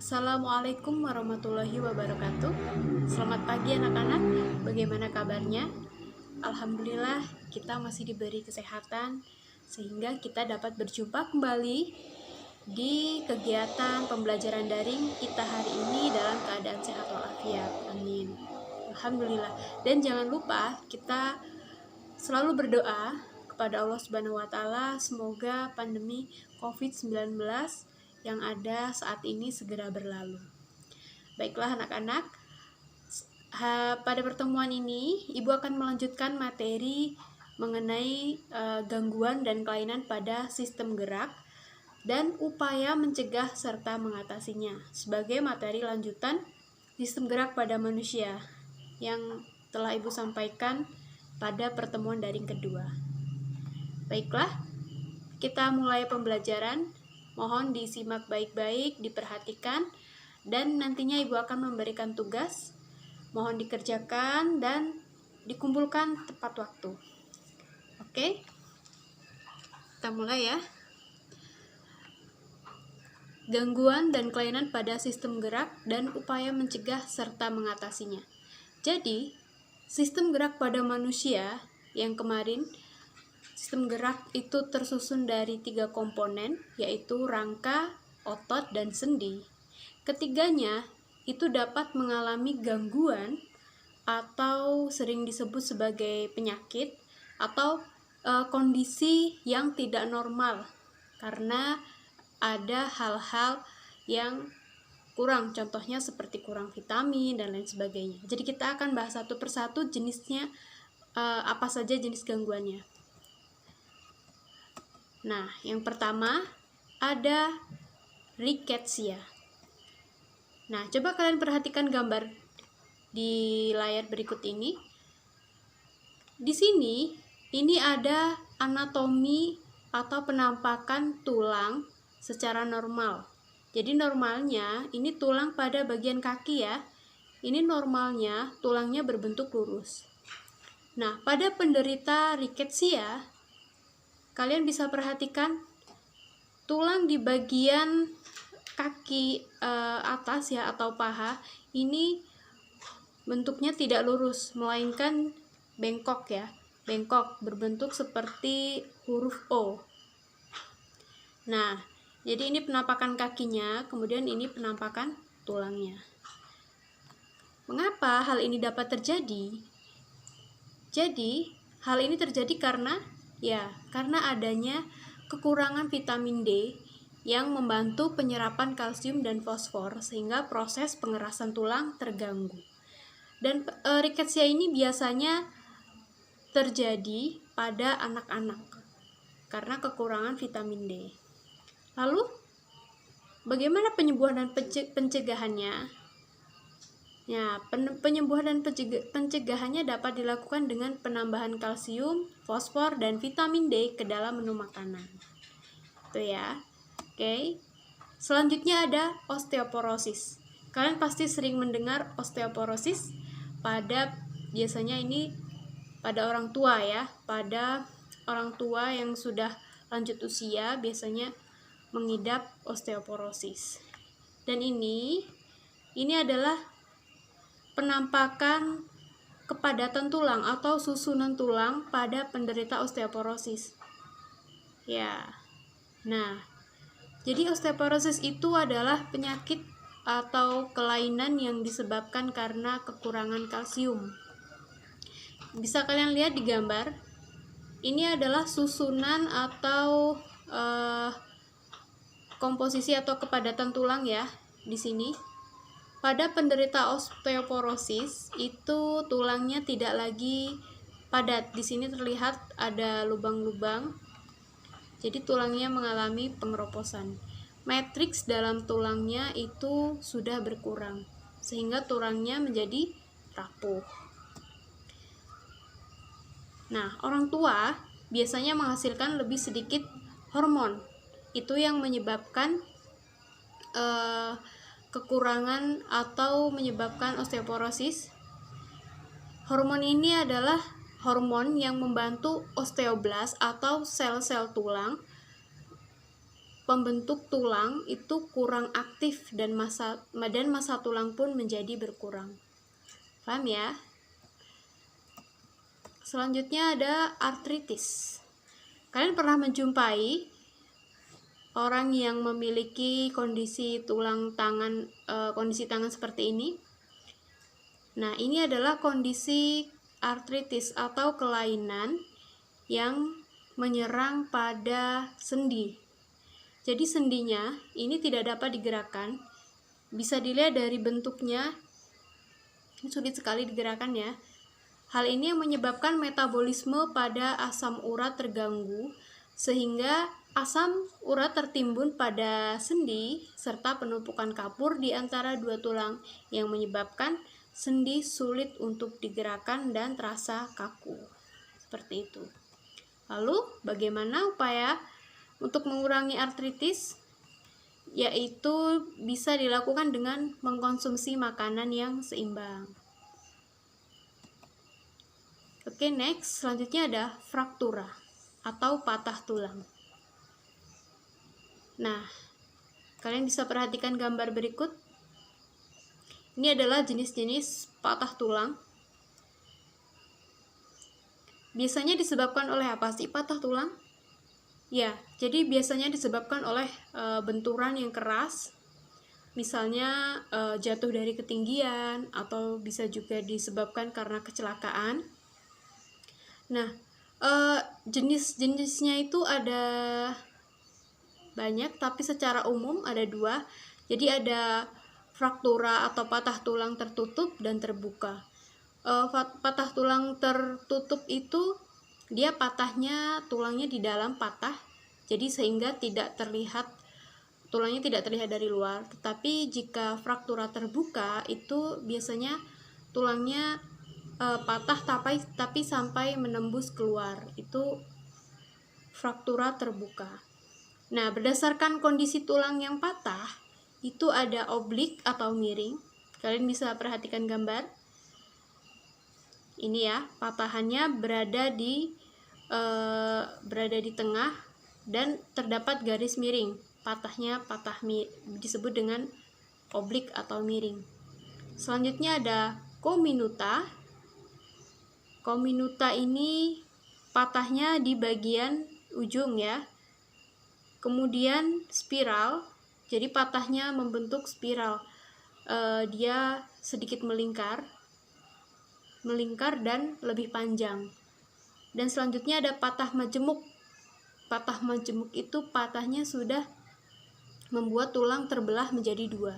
Assalamualaikum warahmatullahi wabarakatuh. Selamat pagi anak-anak, bagaimana kabarnya? Alhamdulillah kita masih diberi kesehatan sehingga kita dapat berjumpa kembali di kegiatan pembelajaran daring kita hari ini dalam keadaan sehat walafiat. Amin. Alhamdulillah. Dan jangan lupa kita selalu berdoa kepada Allah Subhanahu wa taala semoga pandemi COVID-19 yang ada saat ini segera berlalu. Baiklah anak-anak, pada pertemuan ini Ibu akan melanjutkan materi mengenai gangguan dan kelainan pada sistem gerak dan upaya mencegah serta mengatasinya sebagai materi lanjutan sistem gerak pada manusia yang telah Ibu sampaikan pada pertemuan daring kedua. Baiklah, kita mulai pembelajaran. Mohon disimak baik-baik, diperhatikan, dan nantinya Ibu akan memberikan tugas. Mohon dikerjakan dan dikumpulkan tepat waktu. Oke? Kita mulai ya. Gangguan dan kelainan pada sistem gerak dan upaya mencegah serta mengatasinya. Jadi, sistem gerak pada manusia yang kemarin sistem gerak itu tersusun dari 3 komponen, yaitu rangka, otot, dan sendi. Ketiganya itu dapat mengalami gangguan atau sering disebut sebagai penyakit atau kondisi yang tidak normal karena ada hal-hal yang kurang, contohnya seperti kurang vitamin dan lain sebagainya. Jadi kita akan bahas satu persatu jenisnya, apa saja jenis gangguannya. Nah, yang pertama ada rickettsia. Nah, coba kalian perhatikan gambar di layar berikut ini. Di sini, ini ada anatomi atau penampakan tulang secara normal. Jadi normalnya, ini tulang pada bagian kaki ya. Ini normalnya tulangnya berbentuk lurus. Nah, pada penderita rickettsia, kalian bisa perhatikan tulang di bagian kaki atas ya atau paha ini bentuknya tidak lurus melainkan bengkok ya, bengkok berbentuk seperti huruf O. Nah, jadi ini penampakan kakinya, kemudian ini penampakan tulangnya. Mengapa hal ini dapat terjadi? Jadi, hal ini terjadi karena adanya kekurangan vitamin D yang membantu penyerapan kalsium dan fosfor sehingga proses pengerasan tulang terganggu. Dan rickettsia ini biasanya terjadi pada anak-anak karena kekurangan vitamin D. Lalu, bagaimana penyembuhan dan pencegahannya? Ya, penyembuhan dan pencegahannya dapat dilakukan dengan penambahan kalsium, fosfor, dan vitamin D ke dalam menu makanan. Itu ya. Oke. Selanjutnya ada osteoporosis. Kalian pasti sering mendengar osteoporosis biasanya ini pada orang tua ya. Pada orang tua yang sudah lanjut usia biasanya mengidap osteoporosis. Dan ini adalah penampakan kepadatan tulang atau susunan tulang pada penderita osteoporosis. Ya. Nah, jadi osteoporosis itu adalah penyakit atau kelainan yang disebabkan karena kekurangan kalsium. Bisa kalian lihat di gambar. Ini adalah susunan atau komposisi atau kepadatan tulang ya di sini. Pada penderita osteoporosis itu tulangnya tidak lagi padat. Di sini terlihat ada lubang-lubang. Jadi tulangnya mengalami pengeroposan. Matriks dalam tulangnya itu sudah berkurang sehingga tulangnya menjadi rapuh. Nah, orang tua biasanya menghasilkan lebih sedikit hormon. Itu yang menyebabkan kekurangan atau menyebabkan osteoporosis. Hormon ini adalah hormon yang membantu osteoblas atau sel-sel tulang pembentuk tulang itu kurang aktif dan massa tulang pun menjadi berkurang. Paham ya? Selanjutnya ada artritis. Kalian pernah menjumpai orang yang memiliki kondisi kondisi tangan seperti ini? Nah, ini adalah kondisi artritis atau kelainan yang menyerang pada sendi. Jadi sendinya ini tidak dapat digerakkan. Bisa dilihat dari bentuknya, ini sulit sekali digerakkan ya. Hal ini yang menyebabkan metabolisme pada asam urat terganggu, sehingga asam urat tertimbun pada sendi serta penumpukan kapur di antara dua tulang yang menyebabkan sendi sulit untuk digerakkan dan terasa kaku. Seperti itu. Lalu, bagaimana upaya untuk mengurangi artritis? Yaitu bisa dilakukan dengan mengkonsumsi makanan yang seimbang. Oke, next. Selanjutnya ada fraktura atau patah tulang. Nah, kalian bisa perhatikan gambar berikut. Ini adalah jenis-jenis patah tulang. Biasanya disebabkan oleh apa sih patah tulang? Ya, jadi biasanya disebabkan oleh benturan yang keras, misalnya jatuh dari ketinggian, atau bisa juga disebabkan karena kecelakaan. Nah, jenis-jenisnya itu ada banyak, tapi secara umum ada dua. Jadi ada fraktura atau patah tulang tertutup dan terbuka. Patah tulang tertutup itu dia patahnya tulangnya di dalam patah, jadi sehingga tulangnya tidak terlihat dari luar. Tetapi jika fraktura terbuka itu biasanya tulangnya patah tapi sampai menembus keluar. Itu fraktura terbuka. Nah, berdasarkan kondisi tulang yang patah, itu ada oblik atau miring. Kalian bisa perhatikan gambar. Ini ya, patahannya berada di tengah dan terdapat garis miring. Patahnya disebut dengan oblik atau miring. Selanjutnya ada kominuta. Kominuta ini patahnya di bagian ujung ya. Kemudian spiral. Jadi patahnya membentuk spiral. Dia sedikit melingkar dan lebih panjang. Dan selanjutnya ada patah majemuk. Patah majemuk itu patahnya sudah membuat tulang terbelah menjadi dua.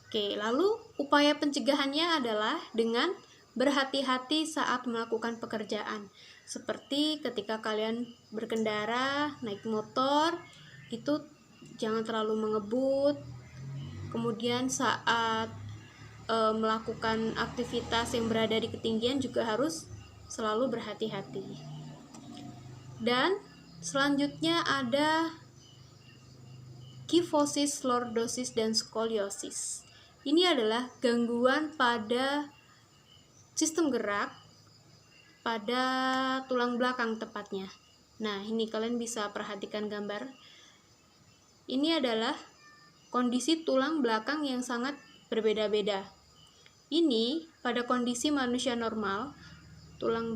Oke, lalu upaya pencegahannya adalah dengan berhati-hati saat melakukan pekerjaan. Seperti ketika kalian berkendara, naik motor, itu jangan terlalu mengebut. Kemudian saat melakukan aktivitas yang berada di ketinggian juga harus selalu berhati-hati. Dan selanjutnya ada kifosis, lordosis, dan skoliosis. Ini adalah gangguan pada sistem gerak pada tulang belakang tepatnya. Nah, ini kalian bisa perhatikan gambar. Ini adalah kondisi tulang belakang yang sangat berbeda-beda. Ini pada kondisi manusia normal, tulang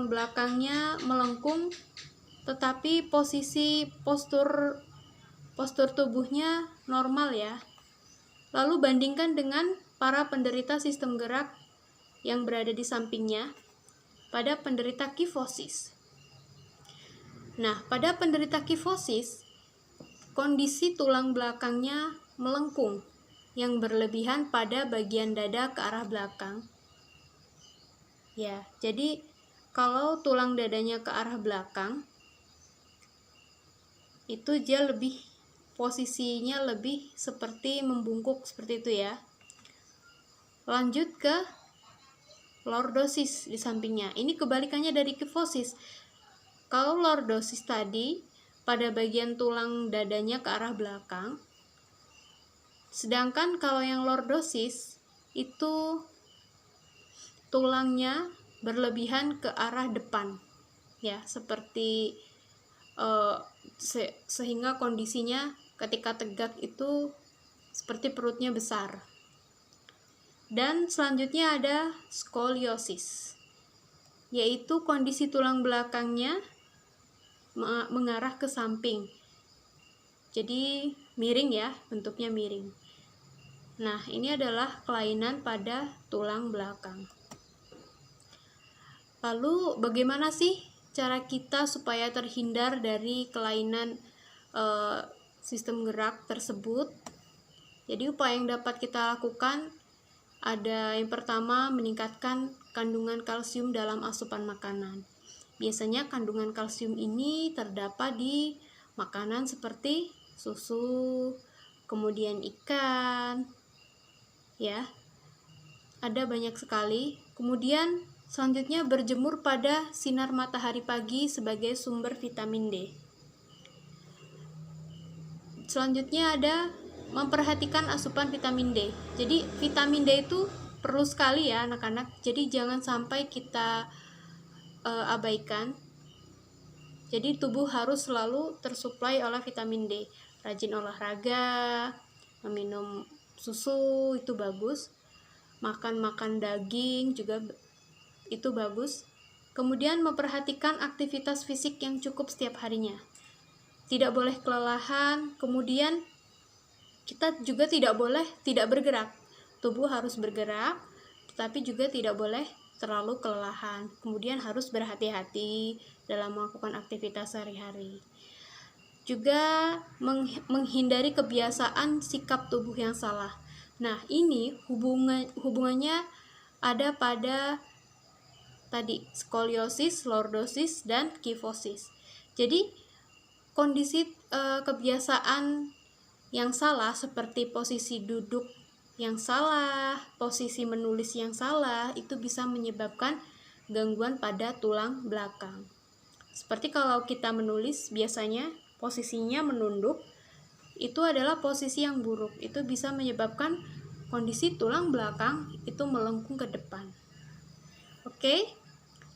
belakangnya melengkung, tetapi postur tubuhnya normal ya. Lalu bandingkan dengan para penderita sistem gerak yang berada di sampingnya pada penderita kifosis. Nah, pada penderita kifosis, kondisi tulang belakangnya melengkung yang berlebihan pada bagian dada ke arah belakang. Ya, jadi kalau tulang dadanya ke arah belakang, itu dia posisinya lebih seperti membungkuk seperti itu ya. Lanjut ke lordosis di sampingnya. Ini kebalikannya dari kifosis. Kalau lordosis tadi pada bagian tulang dadanya ke arah belakang, sedangkan kalau yang lordosis itu tulangnya berlebihan ke arah depan ya, seperti sehingga kondisinya ketika tegak itu seperti perutnya besar. Dan selanjutnya ada skoliosis, yaitu kondisi tulang belakangnya mengarah ke samping. Jadi miring ya, bentuknya miring. Nah, ini adalah kelainan pada tulang belakang. Lalu bagaimana sih cara kita supaya terhindar dari kelainan sistem gerak tersebut? Jadi upaya yang dapat kita lakukan ada yang pertama, meningkatkan kandungan kalsium dalam asupan makanan. Biasanya kandungan kalsium ini terdapat di makanan seperti susu, kemudian ikan, ya. Ada banyak sekali. Kemudian selanjutnya berjemur pada sinar matahari pagi sebagai sumber vitamin D. Selanjutnya ada memperhatikan asupan vitamin D. Jadi vitamin D itu perlu sekali ya anak-anak. Jadi jangan sampai kita abaikan. Jadi tubuh harus selalu tersuplai oleh vitamin D. Rajin olahraga, meminum susu itu bagus. Makan daging juga itu bagus. Kemudian memperhatikan aktivitas fisik yang cukup setiap harinya. Tidak boleh kelelahan. Kemudian kita juga tidak boleh tidak bergerak. Tubuh harus bergerak, tetapi juga tidak boleh terlalu kelelahan. Kemudian harus berhati-hati dalam melakukan aktivitas sehari-hari. Juga menghindari kebiasaan sikap tubuh yang salah. Nah, ini hubungannya ada pada tadi skoliosis, lordosis, dan kifosis. Jadi kondisi kebiasaan yang salah seperti posisi duduk yang salah, posisi menulis yang salah, itu bisa menyebabkan gangguan pada tulang belakang. Seperti kalau kita menulis biasanya posisinya menunduk, itu adalah posisi yang buruk. Itu bisa menyebabkan kondisi tulang belakang itu melengkung ke depan. Oke,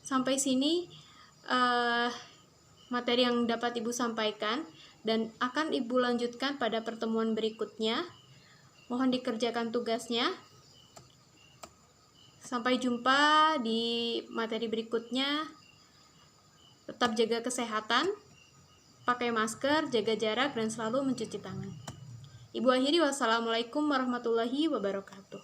sampai sini materi yang dapat Ibu sampaikan dan akan Ibu lanjutkan pada pertemuan berikutnya. Mohon dikerjakan tugasnya. Sampai jumpa di materi berikutnya. Tetap jaga kesehatan, pakai masker, jaga jarak, dan selalu mencuci tangan. Ibu akhiri, wassalamualaikum warahmatullahi wabarakatuh.